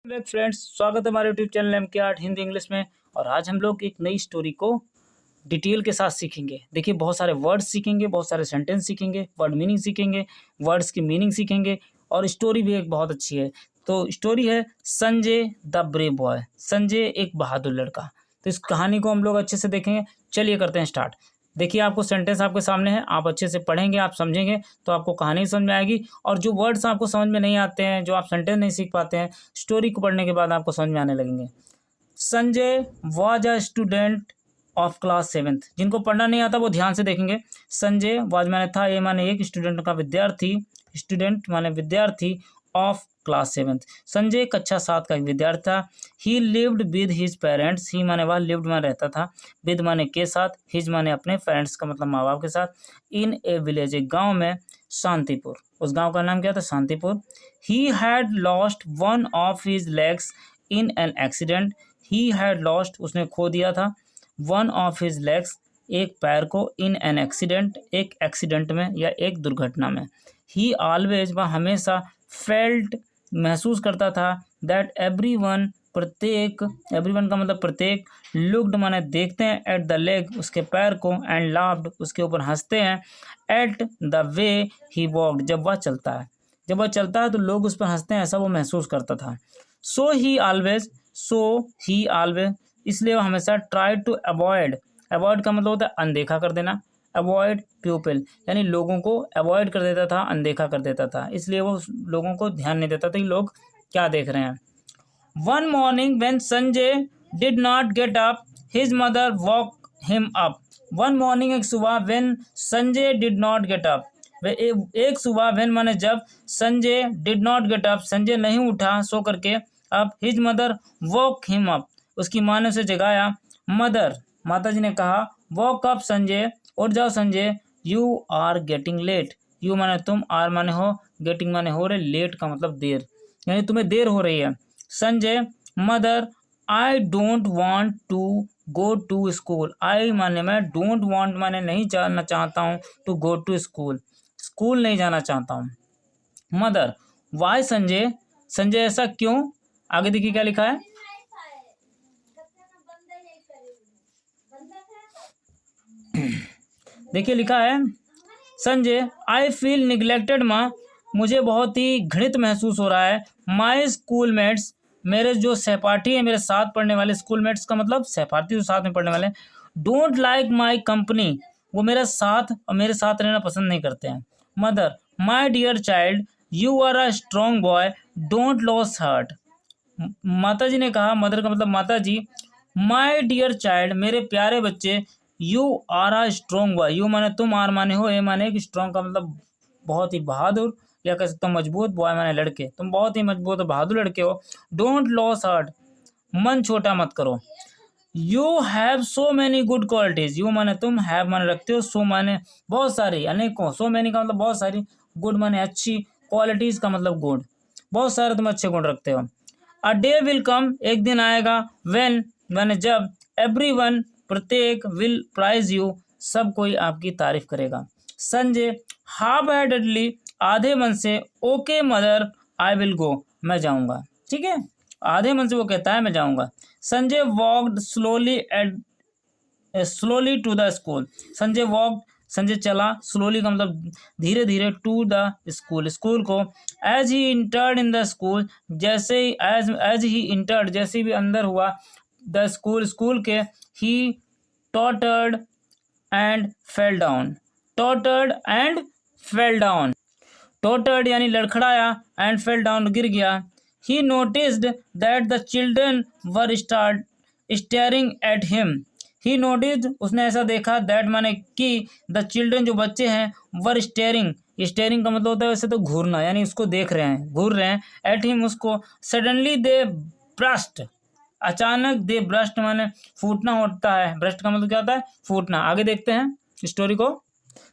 Friends, स्वागत है हमारे YouTube channel MK art Hindi English में। और आज हम लोग एक नई स्टोरी को डिटेल के साथ सीखेंगे। देखिए, बहुत सारे वर्ड्स सीखेंगे, बहुत सारे सेंटेंस सीखेंगे, वर्ड मीनिंग सीखेंगे, वर्ड्स की मीनिंग सीखेंगे और स्टोरी भी एक बहुत अच्छी है। तो स्टोरी है Sanjay the brave boy. Sanjay एक बहादुर लड़का। तो इस कहानी को हम लोग अच्छे से देखेंगे। चलिए करते हैं स्टार्ट। देखिए, आपको सेंटेंस आपके सामने है, आप अच्छे से पढ़ेंगे, आप समझेंगे तो आपको कहानी समझ में आएगी। और जो वर्ड्स आपको समझ में नहीं आते हैं, जो आप सेंटेंस नहीं सीख पाते हैं, स्टोरी को पढ़ने के बाद आपको समझ में आने लगेंगे। Sanjay was a student of class 7th। जिनको पढ़ना नहीं आता वो ध्यान से देखेंगे। संजय वाज माने था, ए माने एक, स्टूडेंट का विद्यार्थी, स्टूडेंट माने विद्यार्थी, ऑफ क्लास 7th। संजय कक्षा 7 का एक विद्यार्थी था। He lived with his parents. He माने वह, लिव्ड माने रहता था, विद माने के साथ, हिज माने अपने, पेरेंट्स का मतलब माँ बाप के साथ। इन ए विलेज, एक गाँव में, शांतिपुर। उस गांव का नाम क्या था? Shantipur. He had lost one of his legs in an accident. He had lost, उसने खो दिया था, वन ऑफ हिज लेग्स, एक पैर को, इन एन एक्सीडेंट, एक एक्सीडेंट में या एक दुर्घटना में। ही ऑलवेज, वह हमेशा, फेल्ट, महसूस करता था, दैट एवरीवन, प्रत्येक, एवरीवन का मतलब प्रत्येक, लुक्ड माने देखते हैं, एट द लेग, उसके पैर को, एंड लाफ्ड, उसके ऊपर हंसते हैं, at the way he walked, जब वह चलता है। जब वह चलता है तो लोग उस पर हंसते हैं, ऐसा वो महसूस करता था। सो ही ऑलवेज, इसलिए वो हमेशा ट्राई टू अवॉइड, अवॉइड का मतलब होता है अनदेखा कर देना, अवॉइड पीपल यानी लोगों को अवॉइड कर देता था, अनदेखा कर देता था। इसलिए वो लोगों को ध्यान नहीं देता था कि लोग क्या देख रहे हैं। One morning when Sanjay did not get up, his mother walk him up. One morning, एक सुबह, when Sanjay did not get up, एक सुबह, व्हेन माने जब, Sanjay did not get up, Sanjay नहीं उठा सो करके, अब, his mother walk him up, उसकी माँ ने उसे जगाया, मदर, माता जी ने कहा, वॉक अप संजय, उठ जाओ Sanjay, you are getting late. You माने तुम, आर माने हो, गेटिंग माने हो रहे, लेट का मतलब देर, यानी तुम्हें देर हो रही है। Sanjay, mother, I don't want to go to school. I माने मैं, डोंट वांट माने नहीं जाना चाहता हूँ, to go to school, school नहीं जाना चाहता हूँ। मदर, वाई संजय, संजय ऐसा क्यों? आगे देखिए क्या लिखा है। देखिए लिखा है, संजय, आई फील निग्लेक्टेड माँ, मुझे बहुत ही घृणित महसूस हो रहा है। माई स्कूलमेट्स, मेरे जो सहपाठी हैं, मेरे साथ पढ़ने वाले, स्कूलमेट्स का मतलब सहपाठी जो साथ में पढ़ने वाले, डोंट लाइक माई कंपनी, वो मेरे साथ रहना पसंद नहीं करते हैं। Mother, my dear child, you are a strong boy, don't lose heart. माता जी ने कहा, मदर का मतलब माता जी, माई डियर चाइल्ड, मेरे प्यारे बच्चे, you are a strong boy, you माने तुम, आर माने हो, ए माने कि, स्ट्रॉन्ग का मतलब बहुत ही बहादुर या कह सकते हो मजबूत, बॉय माने लड़के, तुम बहुत ही मजबूत और बहादुर लड़के हो। डोंट लॉस हार्ट, मन छोटा मत करो। You have so many good qualities, you माने तुम, हैव माने रखते हो, सो माने बहुत सारी, अनेकों, सो मैनी का मतलब बहुत सारी, गुड माने अच्छी, क्वालिटीज का मतलब गुण, बहुत सारे तुम अच्छे गुण रखते हो। अ डे विल कम, एक दिन आएगा, व्हेन माने जब, एवरीवन, प्रत्येक, विल प्राइज यू, सब कोई आपकी तारीफ करेगा। संजय, हाफ हार्टेडली, आधे मन से, okay mother, I will go, मैं जाऊंगा, ठीक है, आधे मन से वो कहता है मैं जाऊंगा। Sanjay walked slowly to the school. Sanjay walked, Sanjay चला, स्लोली का मतलब धीरे धीरे, टू द स्कूल, स्कूल को। As he entered in the school, जैसे ही, एज ही इंटर्ड, जैसे भी अंदर हुआ, द स्कूल, स्कूल के, he tottered and fell down, tottered and fell down, tottered यानी लड़खड़ाया, एंड फेल डाउन, गिर गया। He noticed that the children were staring at him. He noticed, उसने ऐसा देखा, दैट माने कि, द चिल्ड्रन, जो बच्चे हैं, वर स्टेयरिंग, स्टेयरिंग का मतलब होता है वैसे तो घूरना, यानी उसको देख रहे हैं, घूर रहे हैं, एट हिम, उसको। सडनली दे ब्रस्ट, अचानक, दे ब्रस्ट माने फूटना होता है, ब्रस्ट का मतलब क्या होता है? फूटना। आगे देखते हैं स्टोरी को।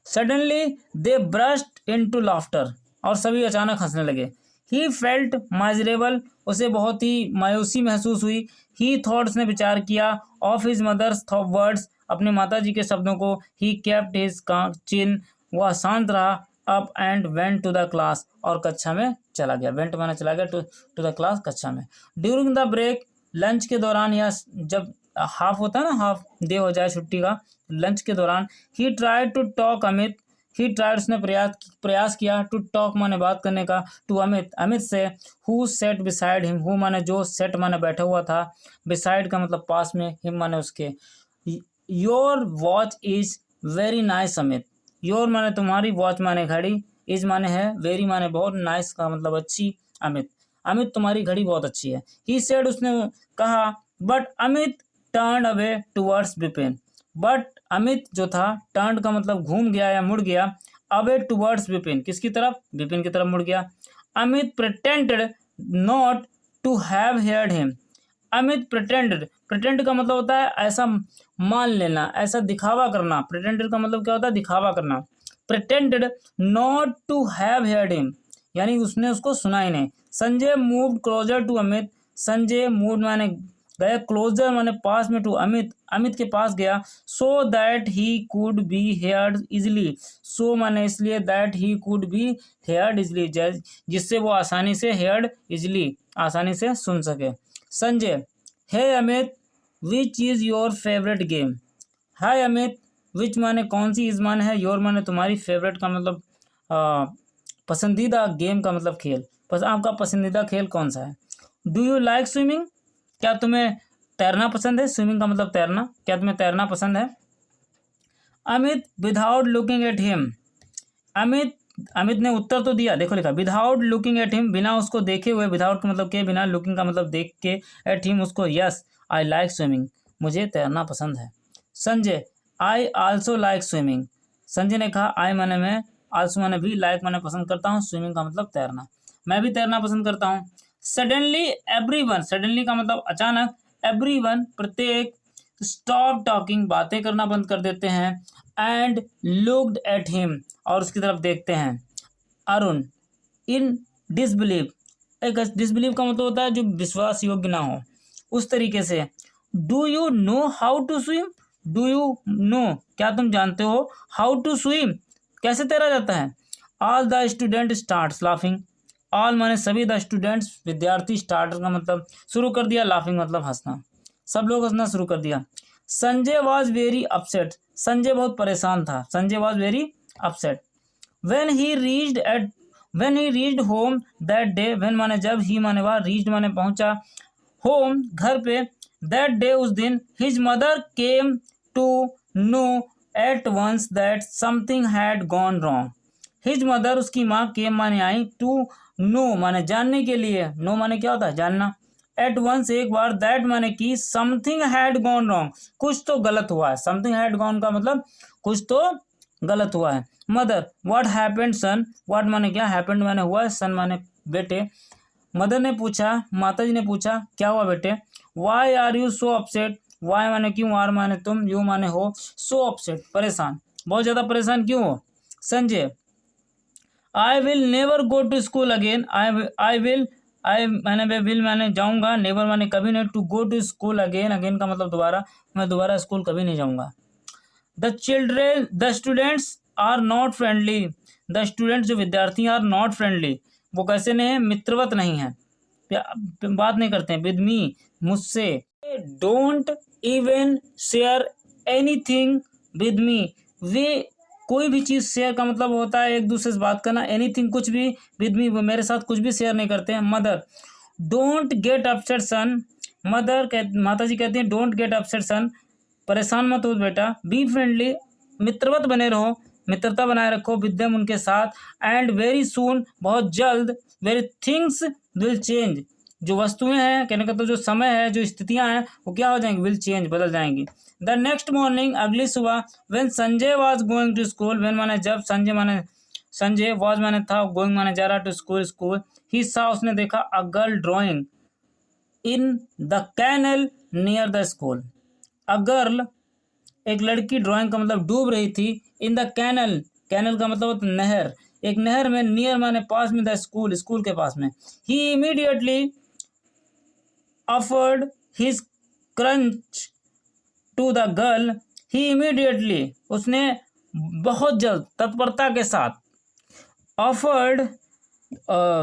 Suddenly they burst into laughter, और सभी अचानक हंसने लगे। ही फेल्ट माइजरेबल, उसे बहुत ही मायूसी महसूस हुई। ही थॉट्स, ने विचार किया, ऑफ हिज मदर्स वर्ड्स, अपने माता जी के शब्दों को। ही केप्ट हिज चिन, वह शांत रहा, up and went to the class, और कक्षा में चला गया। वेंट माने चला गया, टू द क्लास कक्षा में। ड्यूरिंग द ब्रेक, लंच के दौरान, या जब हाफ होता है ना, हाफ डे हो जाए छुट्टी का, लंच के दौरान, he try to talk Amit, he tried उसने प्रयास किया, टू टॉक माने बात करने का, टू अमित, अमित से, who set beside him, who माने जो, सेट माने बैठा हुआ था, बिसाइड का मतलब पास में, हिम माने उसके। Your watch is very nice Amit, your माने तुम्हारी, वॉच माने घड़ी, इज माने है, वेरी माने बहुत, नाइस का मतलब अच्छी, अमित, अमित तुम्हारी घड़ी बहुत अच्छी है। ही सेड उसने कहा, but Amit turn away towards Vipin, but Amit जो था, टर्न का मतलब घूम गया या मुड़ गया, अवे टुवर्ड्स विपिन, किसकी तरफ, विपिन की तरफ मुड़ गया। Amit pretended not to have heard him, Amit pretended, pretend का मतलब होता है ऐसा मान लेना, ऐसा दिखावा करना, प्रिटेंडेड का मतलब क्या होता है, दिखावा करना। Pretended not to have heard him, यानी उसने उसको सुना ही नहीं। Sanjay moved closer to Amit, Sanjay moved माने गया, क्लोजर माने पास में, टू अमित, अमित के पास गया, so that he could be heard easily, so माने इसलिए, that he could be heard easily, जिससे वो आसानी से, हेयर्ड इजिली, आसानी से सुन सके। Sanjay, hey Amit, which is your favourite game, hi Amit, which माने कौन सी, इज माने है, योर माने तुम्हारी, फेवरेट का मतलब पसंदीदा, गेम का मतलब खेल, बस आपका पसंदीदा खेल कौन सा है। डू यू लाइक स्विमिंग, क्या तुम्हें तैरना पसंद है, स्विमिंग का मतलब तैरना, क्या तुम्हें तैरना पसंद है। Amit without looking at him, Amit ने उत्तर तो दिया, देखो लिखा, विदाउट लुकिंग एट हिम, बिना उसको देखे हुए, विदाउट का मतलब के बिना, लुकिंग का मतलब देख के, एट हिम उसको, यस आई लाइक स्विमिंग, मुझे तैरना पसंद है। Sanjay, I also like swimming, Sanjay ने कहा, आई माने मैं, आल्सो माने भी, लाइक माने पसंद करता हूँ, स्विमिंग का मतलब तैरना, मैं भी तैरना पसंद करता हूँ। सडनली एवरीवन, सडनली का मतलब अचानक, एवरीवन प्रत्येक, स्टॉप टॉकिंग बातें करना बंद कर देते हैं, एंड लुक्ड एट हिम और उसकी तरफ देखते हैं। अरुण, इन डिसबिलीव, एक डिसबिलीव का मतलब होता है जो विश्वास योग्य ना हो, उस तरीके से। Do you know how to swim, do you know क्या तुम जानते हो, हाउ टू स्विम कैसे तैरा जाता है। All the student starts laughing, all माने सभी, द स्टूडेंट्स विद्यार्थी, स्टार्टर का मतलब शुरू कर दिया, लाफिंग मतलब हंसना, सब लोग हंसना शुरू कर दिया। Sanjay was very upset, Sanjay बहुत परेशान था, Sanjay was very upset. When he reached home that day, when माने जब, ही माने वह, रीच्ड माने पहुंचा, होम घर पे, दैट डे उस दिन, his mother came to know at once that something had gone wrong, his mother उसकी माँ, केम माने आई, टू नो माने जानने के लिए, नो माने क्या होता है, जानना, एट वंस एक बार, दैट माने की, समथिंग हैड गॉन रॉन्ग कुछ तो गलत हुआ है, समथिंग हैड गॉन का मतलब कुछ तो गलत हुआ है। Mother, what happened son, what माने क्या, हैपेंड माने हुआ है, सन माने बेटे। मदर ने पूछा, माता जी ने पूछा, क्या हुआ बेटे। Why are you so upset, why माने क्यों, आर माने तुम, यू माने हो, सो अपसेट परेशान, बहुत ज़्यादा परेशान क्यों हो। Sanjay, I will never go to school again, I मैंने वे विल मैंने जाऊँगा, नेवर माने कभी नहीं, to go to school again, again का मतलब दोबारा, मैं दोबारा स्कूल कभी नहीं जाऊँगा। The students are not friendly, the students जो विद्यार्थी, आर नॉट फ्रेंडली वो कैसे नहीं है, मित्रवत नहीं है, बात नहीं करते हैं, विद मी मुझसे। Don't even share anything with me, वे कोई भी चीज़ शेयर का मतलब होता है एक दूसरे से बात करना, एनीथिंग कुछ भी, विद मी वो मेरे साथ कुछ भी शेयर नहीं करते हैं। मदर, डोंट गेट अपसेट सन, माता जी कहती हैं डोंट गेट अपसेट सन, परेशान मत हो बेटा। बी फ्रेंडली, मित्रवत बने रहो, मित्रता बनाए रखो, विद देम उनके साथ। एंड वेरी सून बहुत जल्द, वेरी थिंग्स विल चेंज, जो वस्तुएं हैं, कहने का तो जो समय है, जो स्थितियां हैं वो क्या हो जाएंगी, विल चेंज बदल जाएंगी। द नेक्स्ट मॉर्निंग अगली सुबह, when Sanjay was going to school, when माने जब, संजय वाज माने था, गोइंग माने जा रहा, टू स्कूल, ही सा उसने देखा, a girl drowning in the canal near the school, a girl एक लड़की ड्राइंग का मतलब डूब रही थी, इन द कैनल, कैनल का मतलब होता नहर, एक नहर में, नियर माने पास में, द स्कूल के पास में। He immediately offered his crunch to the girl, he immediately उसने बहुत जल्द, तत्परता के साथ, ऑफर्ड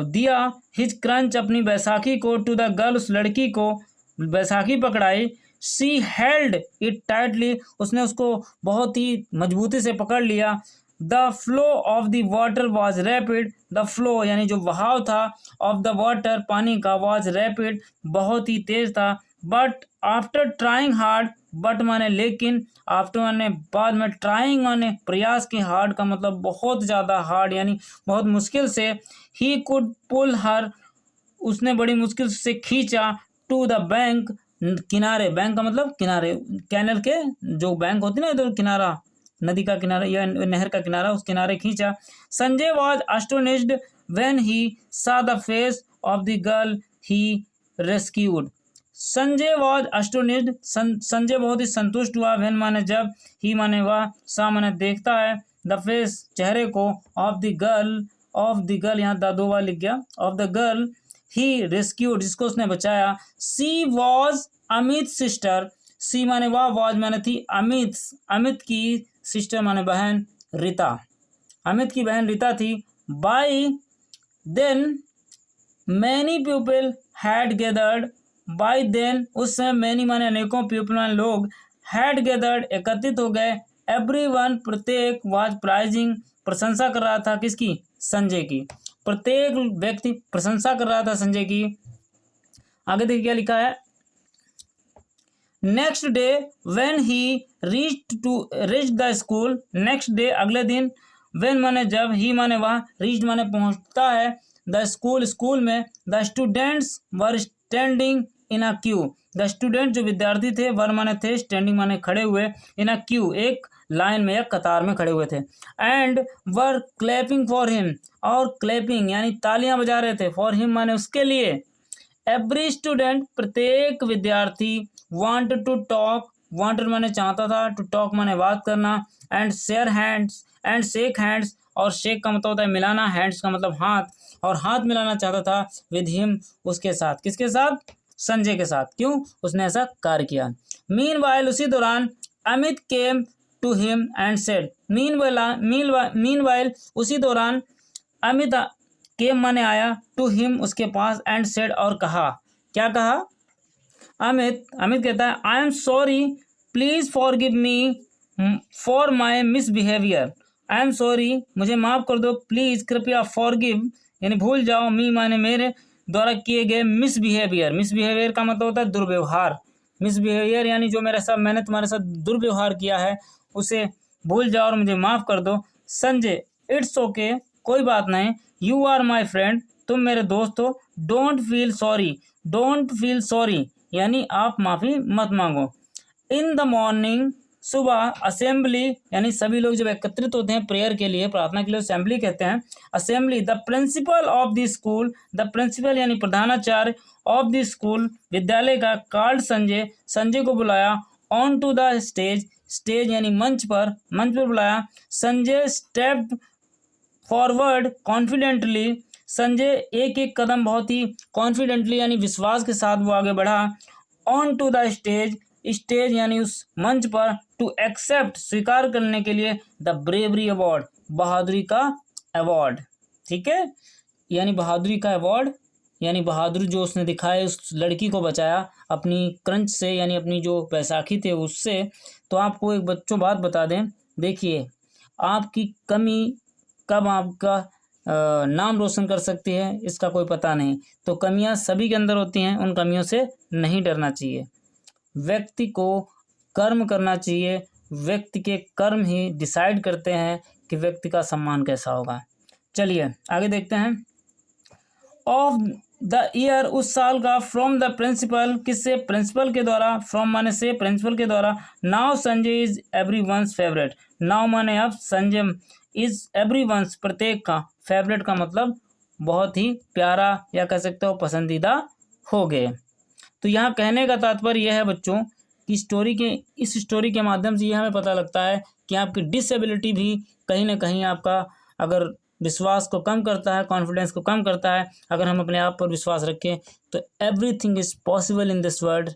दिया हिज क्रंच अपनी बैसाखी को टू द गर्ल, उस लड़की को बैसाखी पकड़ाई। शी हेल्ड इट टाइटली, उसने उसको बहुत ही मजबूती से पकड़ लिया। The flow of the water was rapid, the flow यानी जो बहाव था, ऑफ द वाटर पानी का, वॉज रैपिड बहुत ही तेज था। But after trying hard, but माने लेकिन, आफ्टर माने बाद में, ट्राइंग माने प्रयास की, हार्ड का मतलब बहुत ज़्यादा हार्ड यानी बहुत मुश्किल से, ही कुड पुल हर, उसने बड़ी मुश्किल से खींचा, टू द बैंक, किनारे, बैंक का मतलब किनारे, कैनल के जो बैंक होती है ना, इधर किनारा, नदी का किनारा या नहर का किनारा, उस किनारे खींचा। Sanjay was astonished when he saw the face of the girl he rescued. Sanjay was astonished, Sanjay बहुत ही संतुष्ट हुआ, व्हेन माने जब, ही माने वह, सा माने देखता है, द फेस चेहरे को, ऑफ द गर्ल यहाँ द दो बार लिख गया, of the girl he rescued जिसको उसने बचाया। सी वॉज अमित सिस्टर, सी माने वह, वॉज माने थी, अमित की सिस्टर माने बहन, रीता, अमित की बहन रीता थी। By then many people had gathered, by then उस समय, मैनी माने अनेकों, पीपल माने लोग, हैड गैदर्ड एकत्रित हो गए, एवरीवन प्रत्येक, वाज प्राइजिंग प्रशंसा कर रहा था, किसकी, संजय की, प्रत्येक व्यक्ति प्रशंसा कर रहा था संजय की। आगे देखिए क्या लिखा है। Next day when he reach the school, next day अगले दिन, व्हेन माने जब, ही माने वह, रीच माने पहुंचता है, द स्कूल स्कूल में, the students were standing in a Q, the student जो विद्यार्थी थे, वर माने थे, स्टैंडिंग माने खड़े हुए, इन अ क्यू एक लाइन में या कतार में खड़े हुए थे। And were clapping for him, और क्लैपिंग यानी तालियां बजा रहे थे, फॉर हिम माने उसके लिए। एवरी स्टूडेंट प्रत्येक विद्यार्थी, वांटेड टू टॉक, वांटेड माने चाहता था, टू टॉक माने बात करना, and share hands and shake hands, और शेक का मतलब होता है मिलाना, हैंड्स का मतलब हाथ, और हाथ मिलाना चाहता था, विद हिम उसके साथ, किसके साथ, संजय के साथ। क्यों, उसने ऐसा कार्य किया। मीनवाइल उसी दौरान, Amit came to him and said, meanwhile उसी दौरान, अमित केम माने आया, टू हिम उसके पास, एंड सेड और कहा, क्या कहा, अमित कहता है, I am sorry please forgive me for my misbehaviour, I am sorry मुझे माफ़ कर दो, प्लीज़ कृपया, फॉरगिव यानी भूल जाओ, मी माने मेरे द्वारा किए गए मिसबिहेवियर, मिसबिहेवियर का मतलब होता है दुर्व्यवहार, मिसबिहेवियर यानी जो मेरे साथ, मैंने तुम्हारे साथ दुर्व्यवहार किया है उसे भूल जाओ और मुझे माफ़ कर दो। संजय, इट्स ओके, कोई बात नहीं, यू आर माई फ्रेंड, तुम मेरे दोस्त हो, डोंट फील सॉरी यानी आप माफ़ी मत मांगो। इन द मॉर्निंग सुबह, असेंबली यानी सभी लोग जब एकत्रित होते हैं प्रेयर के लिए, प्रार्थना के लिए, असेंबली कहते हैं, assembly. The principal of the school, the principal यानी प्रधानाचार्य, ऑफ द स्कूल विद्यालय का, कॉल्ड संजय को बुलाया, ऑन टू द स्टेज यानी मंच पर बुलाया। Sanjay stepped forward confidently, Sanjay एक एक कदम बहुत ही कॉन्फिडेंटली यानी विश्वास के साथ वो आगे बढ़ा। ऑन टू द स्टेज यानी उस मंच पर, टू एक्सेप्ट स्वीकार करने के लिए, द ब्रेवरी अवार्ड बहादुरी का अवार्ड, ठीक है, यानी बहादुरी का अवार्ड यानी बहादुरी जो उसने दिखाया, उस लड़की को बचाया अपनी क्रंच से यानी अपनी जो बैसाखी थे उससे। तो आपको एक बच्चों बात बता दें, देखिए आपकी कमी कब आपका नाम रोशन कर सकती है इसका कोई पता नहीं, तो कमियां सभी के अंदर होती हैं, उन कमियों से नहीं डरना चाहिए। व्यक्ति को कर्म करना चाहिए, व्यक्ति के कर्म ही डिसाइड करते हैं कि व्यक्ति का सम्मान कैसा होगा। चलिए आगे देखते हैं। ऑफ द ईयर उस साल का, फ्रॉम द प्रिंसिपल किससे, प्रिंसिपल के द्वारा, फ्रॉम माने से, प्रिंसिपल के द्वारा। Now Sanjay is everyone's favourite, now माने अब, संजय इज एवरीवन्स प्रत्येक का, फेवरेट का मतलब बहुत ही प्यारा या कह सकते हो पसंदीदा हो गए। तो यहाँ कहने का तात्पर्य यह है बच्चों कि इस स्टोरी के माध्यम से यह हमें पता लगता है कि आपकी डिसेबिलिटी भी कहीं ना कहीं आपका अगर विश्वास को कम करता है, कॉन्फिडेंस को कम करता है। अगर हम अपने आप पर विश्वास रखें तो everything is possible in this world,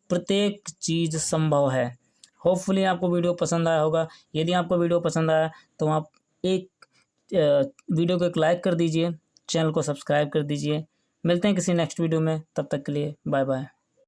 प्रत्येक चीज़ संभव है। होपफुली आपको वीडियो पसंद आया होगा। यदि आपको वीडियो पसंद आया तो आप एक वीडियो को एक लाइक कर दीजिए, चैनल को सब्सक्राइब कर दीजिए। मिलते हैं किसी नेक्स्ट वीडियो में, तब तक के लिए बाय बाय।